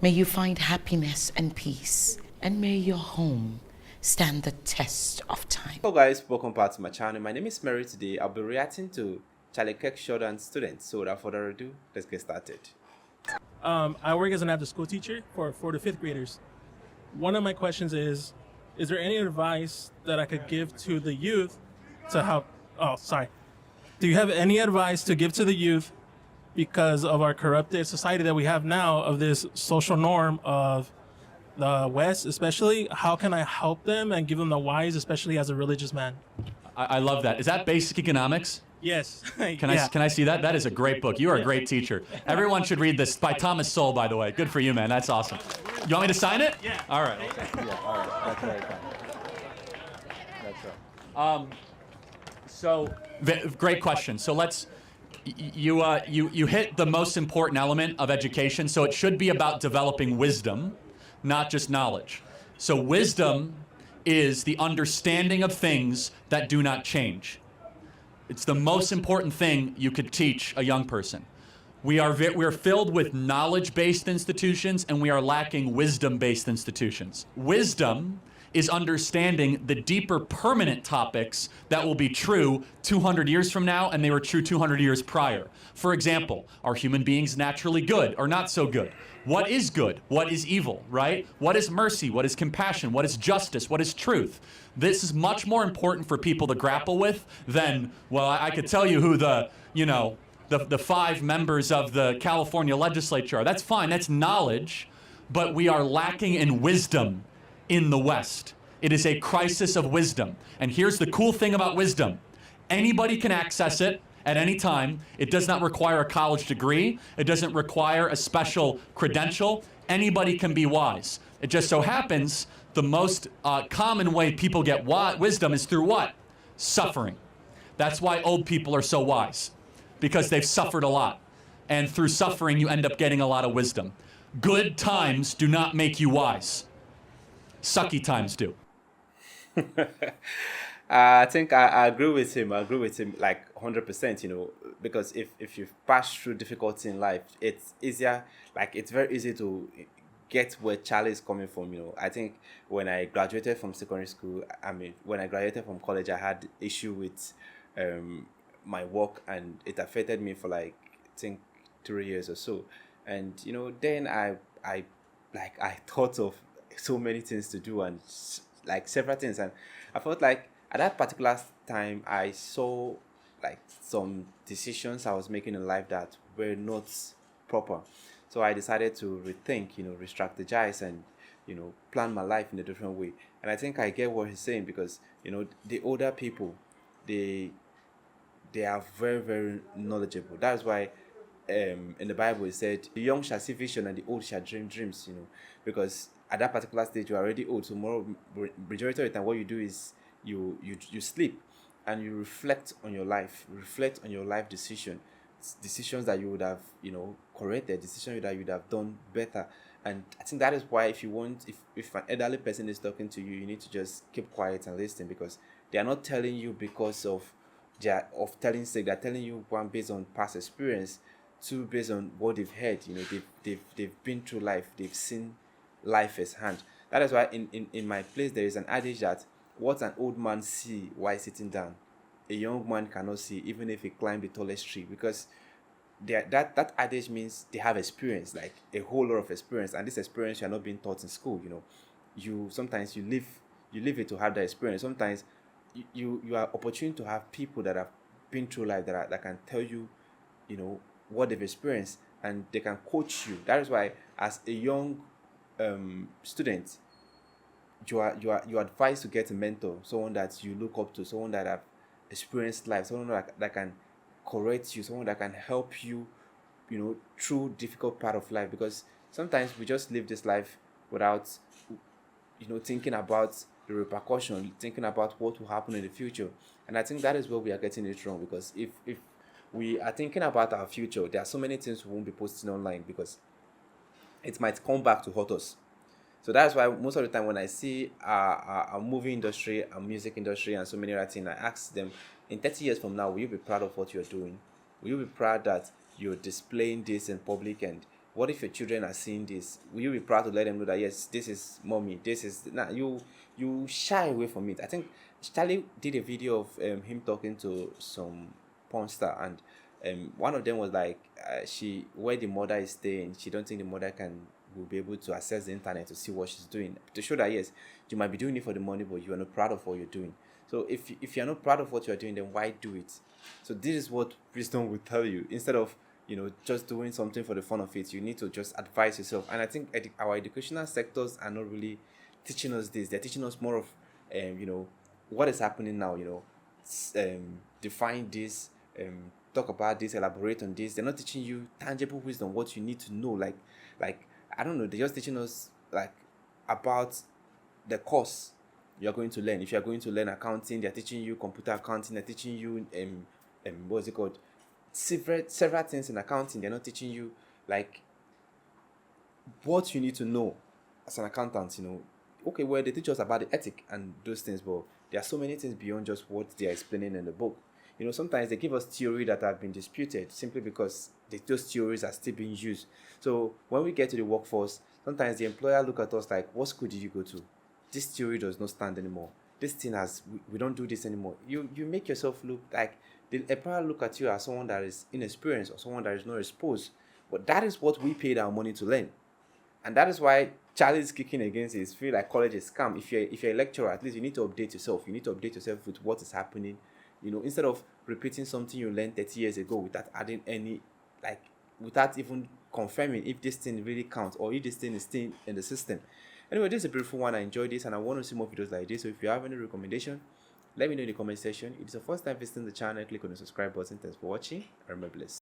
May you find happiness and peace, and may your home stand the test of time. Hello guys, welcome back to my channel. My name is Mary. Today I'll be reacting to Kirk and students. So without further ado, let's get started. I work as an after-school teacher for 4th to 5th graders. One of my questions is there any advice that I could give to the youth to help? Do you have any advice to give to the youth because of our corrupted society that we have now, of this social norm of the West especially? How can I help them and give them the whys, especially as a religious man? I love that. Is that basic economics? Yes. Can I see that? That is a great book. You are a great teacher. Everyone should read this. By Thomas Sowell, by the way. Good for you, man. That's awesome. You want me to sign it? Yeah. All right. Yeah, all right. That's right. That's right. Great question. So let's, you hit the most important element of education. So it should be about developing wisdom, not just knowledge. So wisdom is the understanding of things that do not change. It's the most important thing you could teach a young person. We're filled with knowledge-based institutions, and we are lacking wisdom-based institutions. Wisdom is understanding the deeper permanent topics that will be true 200 years from now, and they were true 200 years prior. For example, are human beings naturally good or not so good? What is good? What is evil, right? What is mercy? What is compassion? What is justice? What is truth? This is much more important for people to grapple with than, well, I could tell you who the 5 members of the California legislature are. That's fine, that's knowledge, but we are lacking in wisdom in the West. It is a crisis of wisdom. And here's the cool thing about wisdom. Anybody can access it at any time. It does not require a college degree. It doesn't require a special credential. Anybody can be wise. It just so happens the most common way people get wisdom is through what? Suffering. That's why old people are so wise, because they've suffered a lot. And through suffering, you end up getting a lot of wisdom. Good times do not make you wise. Sucky times do. I think I agree with him. I agree with him like 100%, because if you've passed through difficulty in life, it's easier, like it's very easy to get where Charlie is coming from. I think when I graduated from secondary school, when I graduated from college, I had issue with my work, and it affected me for like, I think 3 years or so. And then I thought of so many things to do, and like several things, and I felt like at that particular time I saw like some decisions I was making in life that were not proper. So I decided to rethink, re-strategize, and plan my life in a different way. And I think I get what he's saying, because the older people, they are very, very knowledgeable. That's why in the Bible it said the young shall see vision and the old shall dream dreams, because at that particular stage you're already old. So majority of the time what you do is you sleep and you reflect on your life, decisions that you would have corrected, decisions that you would have done better. And I think that is why if an elderly person is talking to you, you need to just keep quiet and listen, because they are not telling you because of telling sake. They're telling you, one, based on past experience, two, based on what they've heard. They've been through life, they've seen life as hand. That is why in my place there is an adage that what an old man see while sitting down, a young man cannot see even if he climbed the tallest tree, because that adage means they have experience, like a whole lot of experience, and this experience you are not being taught in school. Sometimes you live it to have that experience. Sometimes you are opportune to have people that have been through life that can tell you what they've experienced, and they can coach you. That is why as a young student, you are advised to get a mentor, someone that you look up to, someone that have experienced life, someone that can correct you, someone that can help you through difficult part of life. Because sometimes we just live this life without thinking about the repercussion, thinking about what will happen in the future. And I think that is where we are getting it wrong, because if we are thinking about our future, there are so many things we won't be posting online, because it might come back to haunt us. So that's why most of the time when I see a movie industry, a music industry, and so many other things, I ask them, in 30 years from now, will you be proud of what you're doing? Will you be proud that you're displaying this in public and What if your children are seeing this? Will you be proud to let them know that yes, this is mommy, this is nah, you shy away from it. I think Charlie did a video of him talking to some porn star, and one of them was like, she where the mother is staying, she don't think the mother will be able to access the internet to see what she's doing, to show that yes, you might be doing it for the money, but you are not proud of what you're doing. So if you're not proud of what you're doing, then why do it? So this is what wisdom will tell you. Instead of just doing something for the fun of it, you need to just advise yourself. And I think our educational sectors are not really teaching us this. They're teaching us more of what is happening now. Define this, talk about this, elaborate on this. They're not teaching you tangible wisdom, what you need to know. Like I don't know. They're just teaching us like about the course you're going to learn. If you're going to learn accounting, they're teaching you computer accounting. They're teaching you what's it called? Several things in accounting. They're not teaching you like what you need to know as an accountant. Okay, well, they teach us about the ethic and those things, but there are so many things beyond just what they are explaining in the book. Sometimes they give us theory that have been disputed simply because those theories are still being used. So when we get to the workforce, sometimes the employer look at us like, what school did you go to? This theory does not stand anymore. This thing we don't do this anymore. You make yourself look like the employer look at you as someone that is inexperienced or someone that is not exposed. But that is what we paid our money to learn. And that is why Charlie's kicking against it. Feel like college is scam. If you're a lecturer, at least you need to update yourself. You need to update yourself with what is happening. Instead of repeating something you learned 30 years ago without adding any, without even confirming if this thing really counts or if this thing is still in the system. Anyway, this is a beautiful one. I enjoyed this and I want to see more videos like this. So if you have any recommendation, let me know in the comment section. If it's the first time visiting the channel, click on the subscribe button. Thanks for watching. I remember blessed.